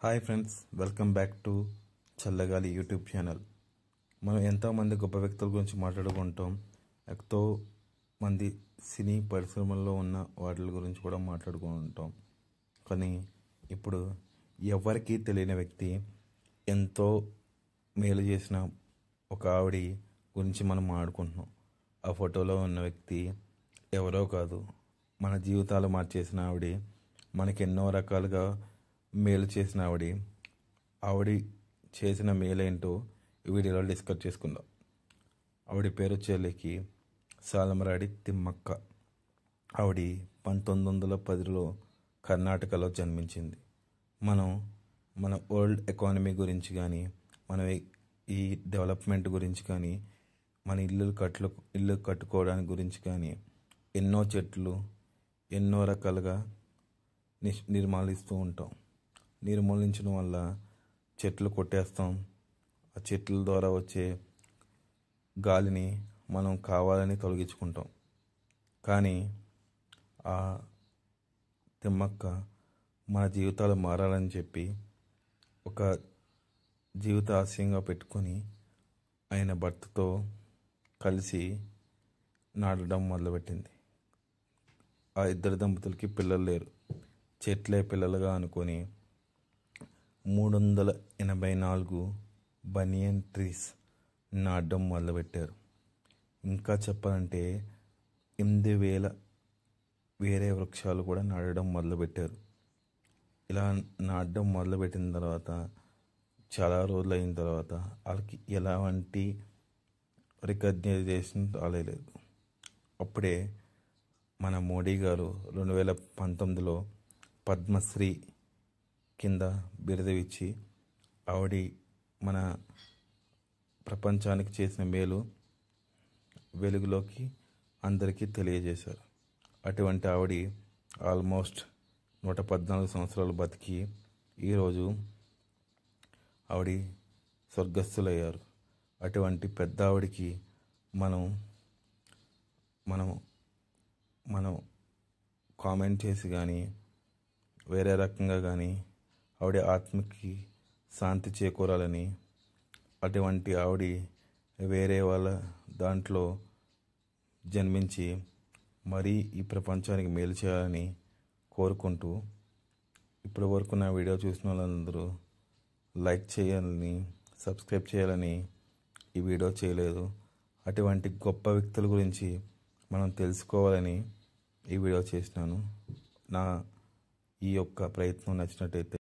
Hi friends, welcome back to చల్లగాలి YouTube channel. మనం ఎంతోమంది గొప్ప వ్యక్తుల గురించి మాట్లాడుకుంటాం. ఎంతో మంది సినీ పరిశ్రమల్లో ఉన్న వాటి గురించి కూడా మాట్లాడుకుంటాం. కానీ ఇప్పుడు ఎవరికీ తెలియని వ్యక్తి, ఎంతో మేలు చేసిన ఒక ఆవిడ గురించి మనం మాట్లాడుకుంటున్నాం. ఆ ఫోటోలో ఉన్న వ్యక్తి ఎవరో కాదు, మన జీవితాలు మార్చేసిన ఆవిడ, మనకి ఎన్నో రకాలుగా మేలు చేసిన ఆవిడ చేసిన మేలేంటో ఈ వీడియోలో డిస్కస్ చేసుకుందాం. ఆవిడ పేరు వచ్చేళ్ళకి సాలమరాడి తిమ్మక్క. ఆవిడ 1910లో కర్ణాటకలో జన్మించింది. మన వరల్డ్ ఎకానమీ గురించి కానీ, మన ఈ డెవలప్మెంట్ గురించి కానీ, మన ఇల్లు కట్టుకోవడానికి గురించి కానీ ఎన్నో చెట్లు ఎన్నో రకాలుగా నిర్మూలించడం వల్ల చెట్లు కొట్టేస్తాం. ఆ చెట్ల ద్వారా వచ్చే గాలిని మనం కావాలని తొలగించుకుంటాం. కానీ ఆ తిమ్మక్క మన జీవితాలు మారాలని చెప్పి ఒక జీవిత ఆశయంగా పెట్టుకొని ఆయన భర్తతో కలిసి నాటడం మొదలుపెట్టింది. ఆ ఇద్దరు దంపతులకి పిల్లలు లేరు. చెట్లే పిల్లలుగా అనుకొని 384 బనియన్ ట్రీస్ నాటడం మొదలుపెట్టారు. ఇంకా చెప్పాలంటే 8,000 వేరే వృక్షాలు కూడా నాటడం మొదలుపెట్టారు. ఇలా నాటడం మొదలుపెట్టిన తర్వాత చాలా రోజులు అయిన తర్వాత వాళ్ళకి ఎలాంటి రికగ్నైజేషన్ రాలేదు. అప్పుడే మన మోడీ గారు 2019లో పద్మశ్రీ కింద బిరుదు ఇచ్చి ఆవిడ మన ప్రపంచానికి చేసిన మేలు వెలుగులోకి అందరికీ తెలియజేశారు. అటువంటి ఆవిడ ఆల్మోస్ట్ 114 సంవత్సరాలు బతికి ఈరోజు ఆవిడ స్వర్గస్థులయ్యారు. అటువంటి పెద్ద ఆవిడికి మనం కామెంట్ చేసి కానీ వేరే రకంగా కానీ ఆవిడ ఆత్మకి శాంతి చేకూరాలని, అటువంటి ఆవిడ వేరే వాళ్ళ దాంట్లో జన్మించి మరీ ఈ ప్రపంచానికి మేలు చేయాలని కోరుకుంటూ, ఇప్పటి వరకు నా వీడియో చూసిన వాళ్ళందరూ లైక్ చేయాలని, సబ్స్క్రైబ్ చేయాలని ఈ వీడియో చేయలేదు. అటువంటి గొప్ప వ్యక్తుల గురించి మనం తెలుసుకోవాలని ఈ వీడియో చేసినాను. నా ఈ యొక్క ప్రయత్నం నచ్చినట్టయితే